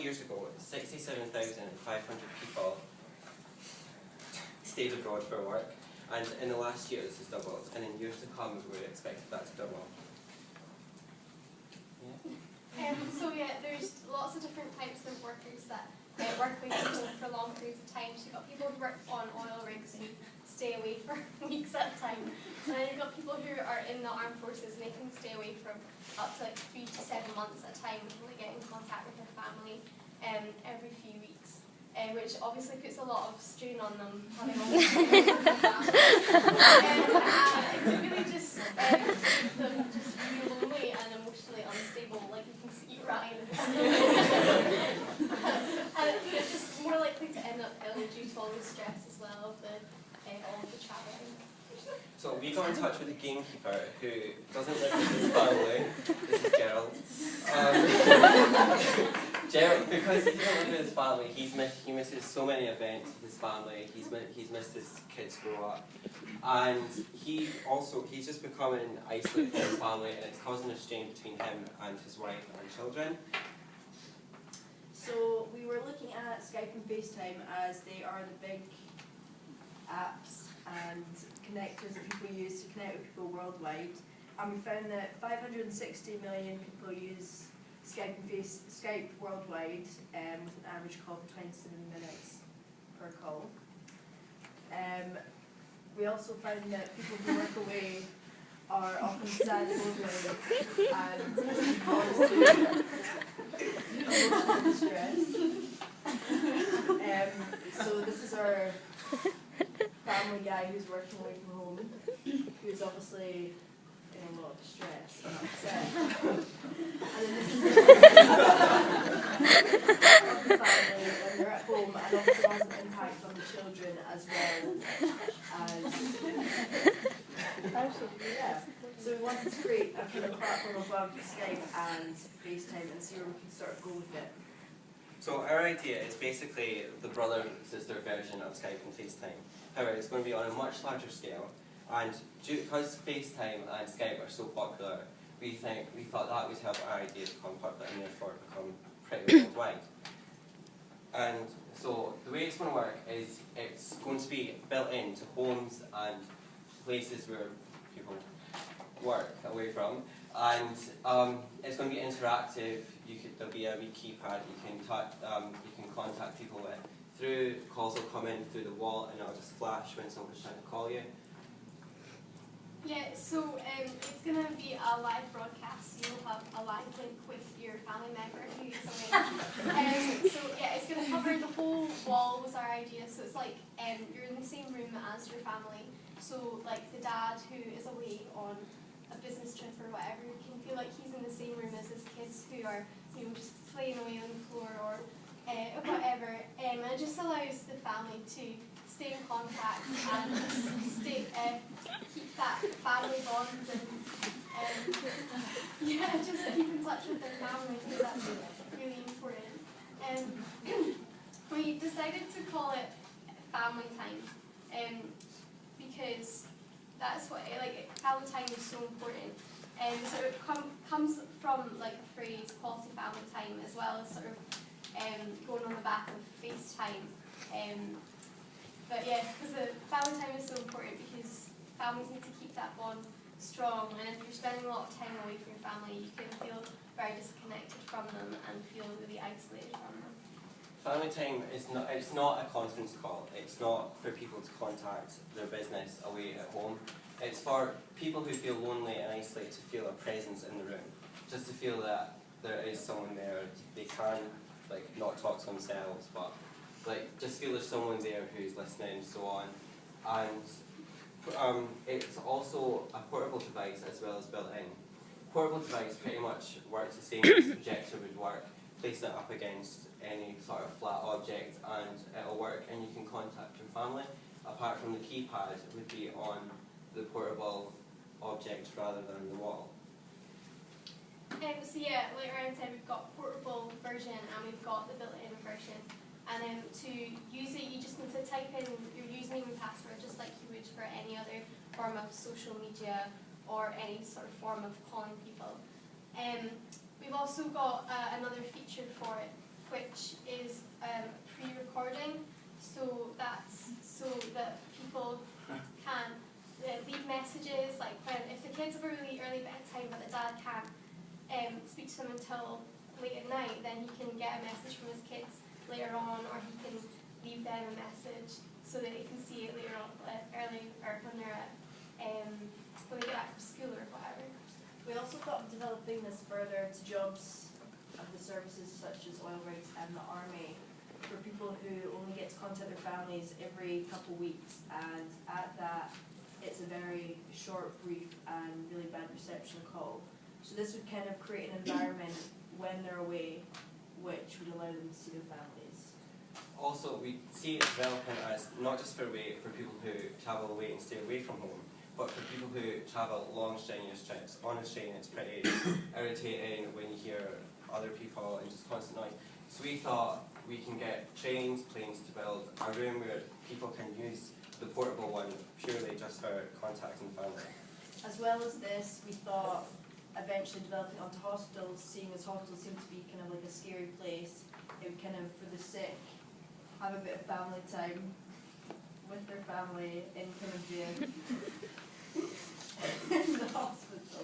years ago, 67,500 people stayed abroad for work, and in the last year this has doubled, and in years to come we're expecting that to double. So yeah, there's lots of different types of workers that work away from home for long periods of time. So you've got people who work on oil rigs who stay away for weeks at a time. And then you've got people who are in the armed forces and they can stay away from up to like 3 to 7 months at a time until they get in contact with their family every few weeks. Which obviously puts a lot of strain on them having all this it can really just make them just really lonely and emotionally unstable, like you can see Ryan. And it's just more likely to end up ill due to all the stress as well of all of the travelling. So we got in touch with a gamekeeper who doesn't live with his family. This is Gerald. Gerald, because he doesn't live with his family, he misses so many events with his family. He's missed his kids grow up, and he's just becoming isolated from his family, and it's causing a strain between him and his wife and children. So we were looking at Skype and FaceTime as they are the big apps and connectors that people use to connect with people worldwide, and we found that 560 million people use Skype worldwide with an average call of 27 minutes per call. We also found that people who work away are often sad and lonely and emotional distress. So this is our family guy who's working away from home, who's obviously in a lot of distress and upset. And then this is the family when they're at home, and also has an impact on the children as well as yeah. So we wanted to create a kind of platform above Skype and FaceTime and see where we can sort of go with it. So our idea is basically the brother and sister version of Skype and FaceTime. However, it's going to be on a much larger scale, and because FaceTime and Skype are so popular, we thought that would help our idea become popular and therefore become pretty worldwide. And so the way it's going to work is it's going to be built into homes and places where people work away from, and it's going to be interactive. There'll be a wee keypad you can contact people with. Through calls will come in through the wall, and it'll just flash when someone's trying to call you. Yeah, so it's going to be a live broadcast. You'll have a live link with your family member who is away. So yeah, it's going to cover the whole wall was our idea. So it's like you're in the same room as your family. So like the dad who is away on a business trip or whatever can feel like he's in the same room as his kids who are, you know, just playing away on the floor or whatever. And it just allows the family to stay in contact and keep that family bond and yeah, just keep in touch with their family, because that's really important. We decided to call it family time because that's what family time is so important. So it comes from like a phrase, quality family time, as well as sort of going on the back of FaceTime. But yeah, because the family time is so important because families need to keep that bond strong, and if you're spending a lot of time away from your family, you can feel very disconnected from them and feel really isolated from them. Family time is not a conference call. It's not for people to contact their business away at home. It's for people who feel lonely and isolated to feel a presence in the room, just to feel that there is someone there. They can not talk to themselves, but just feel there's someone there who's listening and so on. And it's also a portable device as well as built-in. Portable device pretty much works the same as a projector would work. Place it up against any sort of flat object and it'll work, and you can contact your family. Apart from the keypad, it would be on the portable object rather than the wall. So yeah, like Ryan said, we've got portable version and we've got the built-in version. And to use it, you just need to type in your username and password just like you would for any other form of social media or any sort of form of calling people. We've also got another feature for it, which teach them until late at night, then he can get a message from his kids later on, or he can leave them a message so that they can see it later on, early, or when they're at, when they get back from school or whatever. We also thought of developing this further to jobs of the services such as oil rigs and the army, for people who only get to contact their families every couple of weeks, and at that it's a very short, brief and really bad reception call. So this would kind of create an environment when they're away which would allow them to see their families. Also, we see it developing as not just for people who travel away and stay away from home, but for people who travel long, strenuous trips. On a train, it's pretty irritating when you hear other people and just constant noise. So we thought we can get trains, planes to build a room where people can use the portable one purely just for contacting family. As well as this, we thought eventually developing onto hospitals, seeing as hospitals seem to be kind of like a scary place. It would kind of, for the sick, have a bit of family time with their family in kind of the, in the hospital.